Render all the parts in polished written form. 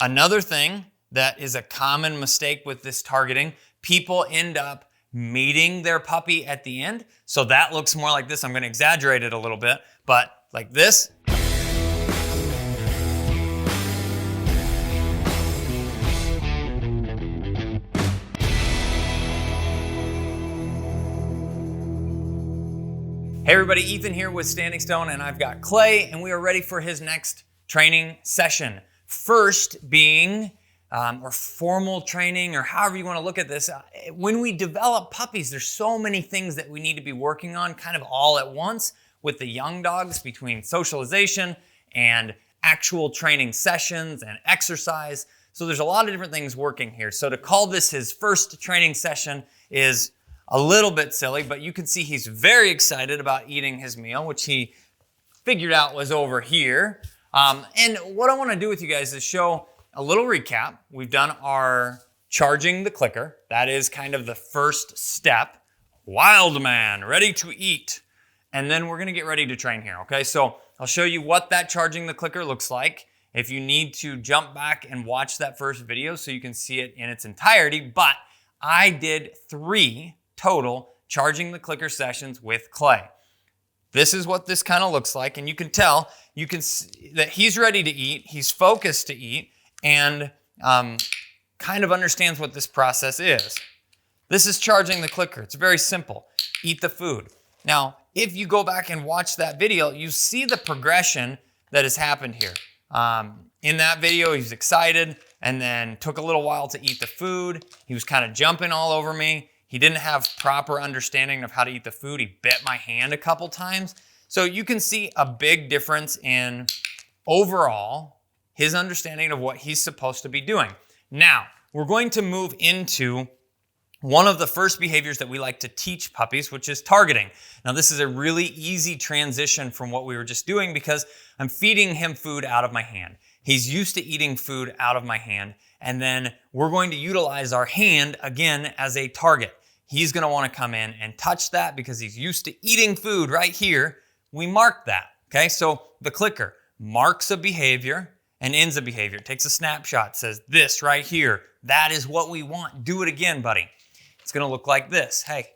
Another thing that is a common mistake with this targeting, people end up meeting their puppy at the end. So that looks more like this. I'm going to exaggerate it a little bit, but like this. Hey everybody, Ethan here with Standing Stone, and I've got Clay, and we are ready for his next training session. First being, or formal training, or however you want to look at this. When we develop puppies, there's so many things that we need to be working on kind of all at once with the young dogs, between socialization and actual training sessions and exercise. So there's a lot of different things working here. So to call this his first training session is a little bit silly, but you can see he's very excited about eating his meal, which he figured out was over here. And what I want to do with you guys is show a little recap. We've done our charging the clicker. That is kind of the first step. Wild man, ready to eat. And then we're going to get ready to train here, okay? So I'll show you what that charging the clicker looks like. If you need to jump back and watch that first video so you can see it in its entirety, but I did 3 total charging the clicker sessions with Clay. This is what this kind of looks like, and you can tell, you can see that he's ready to eat, he's focused to eat, and kind of understands what this process is. This is charging the clicker. It's very simple. Eat the food. Now, if you go back and watch that video, you see the progression that has happened here. In that video, he's excited, and then took a little while to eat the food. He was kind of jumping all over me. He didn't have proper understanding of how to eat the food. He bit my hand a couple times. So you can see a big difference in overall his understanding of what he's supposed to be doing. Now, we're going to move into one of the first behaviors that we like to teach puppies, which is targeting. Now, this is a really easy transition from what we were just doing because I'm feeding him food out of my hand. He's used to eating food out of my hand, and then we're going to utilize our hand again as a target. He's going to want to come in and touch that because he's used to eating food right here. We mark that, okay? So the clicker marks a behavior and ends a behavior. It takes a snapshot, says this right here. That is what we want. Do it again, buddy. It's going to look like this. Hey,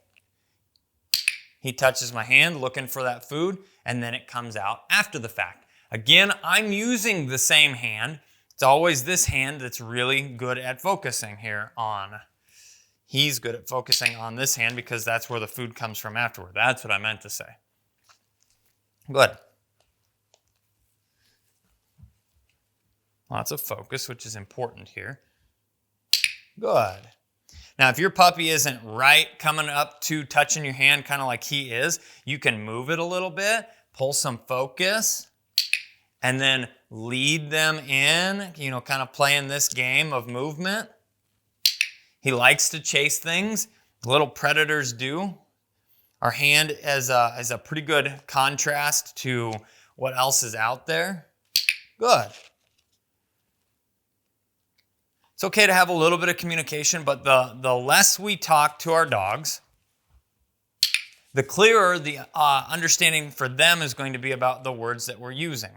he touches my hand looking for that food, and then it comes out after the fact. Again, I'm using the same hand. It's always this hand that's really good at focusing here on. He's good at focusing on this hand because that's where the food comes from afterward. That's what I meant to say. Good. Lots of focus, which is important here. Good. Now, if your puppy isn't right coming up to touching your hand kind of like he is, you can move it a little bit, pull some focus, and then lead them in, kind of playing this game of movement. He likes to chase things. Little predators do. Our hand is a pretty good contrast to what else is out there. Good. It's okay to have a little bit of communication, but the less we talk to our dogs, the clearer the understanding for them is going to be about the words that we're using.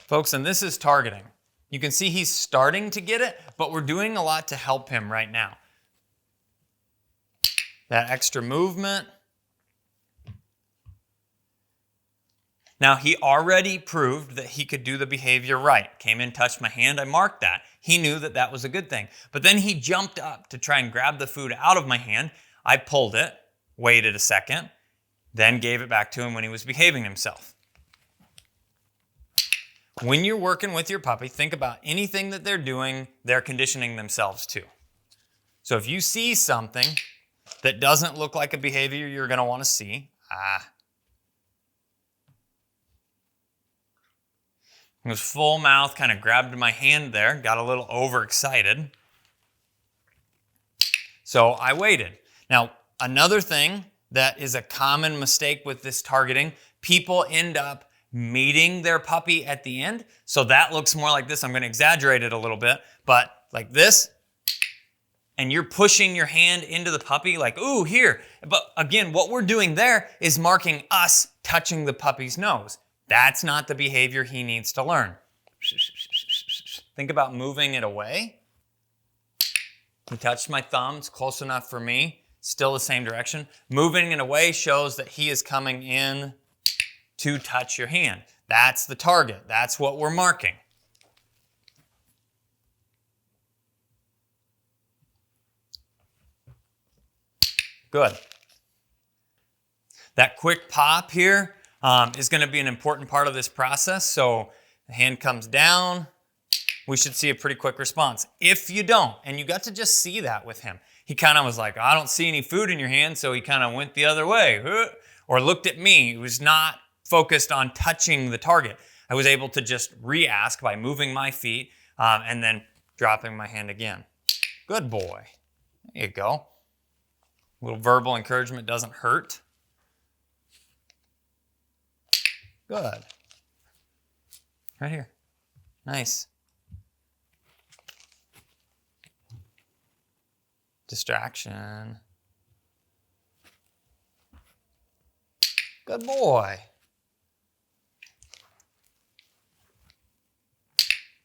Folks, and this is targeting. You can see he's starting to get it, but we're doing a lot to help him right now. That extra movement. Now, he already proved that he could do the behavior right. Came in, touched my hand, I marked that. He knew that that was a good thing. But then he jumped up to try and grab the food out of my hand. I pulled it, waited a second, then gave it back to him when he was behaving himself. When you're working with your puppy, think about anything that they're doing, they're conditioning themselves to. So if you see something that doesn't look like a behavior you're going to want to see, He was full mouth, kind of grabbed my hand there, got a little overexcited. So I waited. Now, another thing that is a common mistake with this targeting, people end up meeting their puppy at the end. So that looks more like this. I'm going to exaggerate it a little bit, but like this. And you're pushing your hand into the puppy like, ooh, here. But again, what we're doing there is marking us touching the puppy's nose. That's not the behavior he needs to learn. Think about moving it away. He touched my thumb. It's close enough for me. Still the same direction. Moving it away shows that he is coming in to touch your hand. That's the target. That's what we're marking. Good. That quick pop here is going to be an important part of this process. So the hand comes down. We should see a pretty quick response. If you don't, and you got to just see that with him, he kind of was like, I don't see any food in your hand, so he kind of went the other way, or looked at me. He was not focused on touching the target. I was able to just re-ask by moving my feet and then dropping my hand again. Good boy. There you go. A little verbal encouragement doesn't hurt. Good. Right here. Nice. Distraction. Good boy.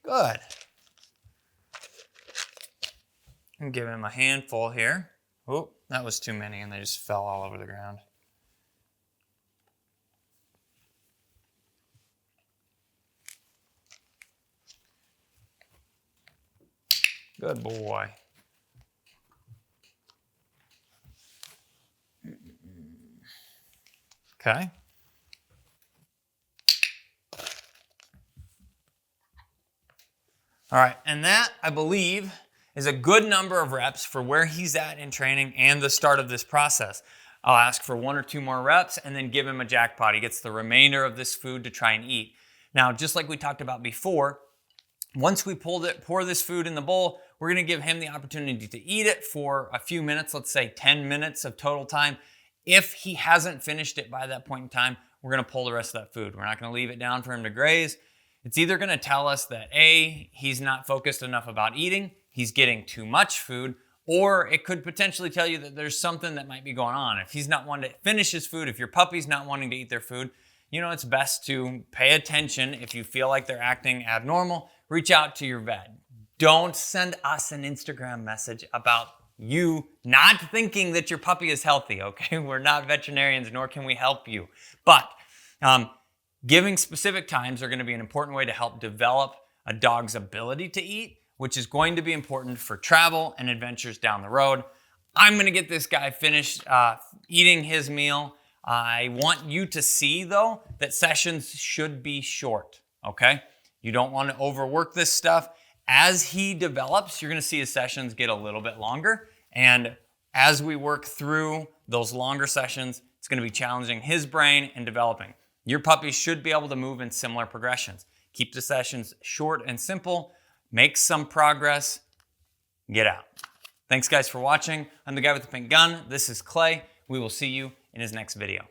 Good. I'm giving him a handful here. Oh, that was too many and they just fell all over the ground. Good boy. Okay. All right, and that, I believe, is a good number of reps for where he's at in training and the start of this process. I'll ask for 1 or 2 more reps and then give him a jackpot. He gets the remainder of this food to try and eat. Now, just like we talked about before, once we pour this food in the bowl, we're gonna give him the opportunity to eat it for a few minutes, let's say 10 minutes of total time. If he hasn't finished it by that point in time, we're gonna pull the rest of that food. We're not gonna leave it down for him to graze. It's either gonna tell us that A, he's not focused enough about eating, he's getting too much food, or it could potentially tell you that there's something that might be going on. If he's not wanting to finish his food, if your puppy's not wanting to eat their food, you know, it's best to pay attention. If you feel like they're acting abnormal, reach out to your vet. Don't send us an Instagram message about you not thinking that your puppy is healthy, okay? We're not veterinarians, nor can we help you. But giving specific times are going to be an important way to help develop a dog's ability to eat, which is going to be important for travel and adventures down the road. I'm going to get this guy finished eating his meal. I want you to see, though, that sessions should be short, okay? You don't want to overwork this stuff. As he develops, you're going to see his sessions get a little bit longer. And as we work through those longer sessions, it's going to be challenging his brain and developing. Your puppy should be able to move in similar progressions. Keep the sessions short and simple. Make some progress. Get out. Thanks, guys, for watching. I'm the guy with the pink gun. This is Clay. We will see you in his next video.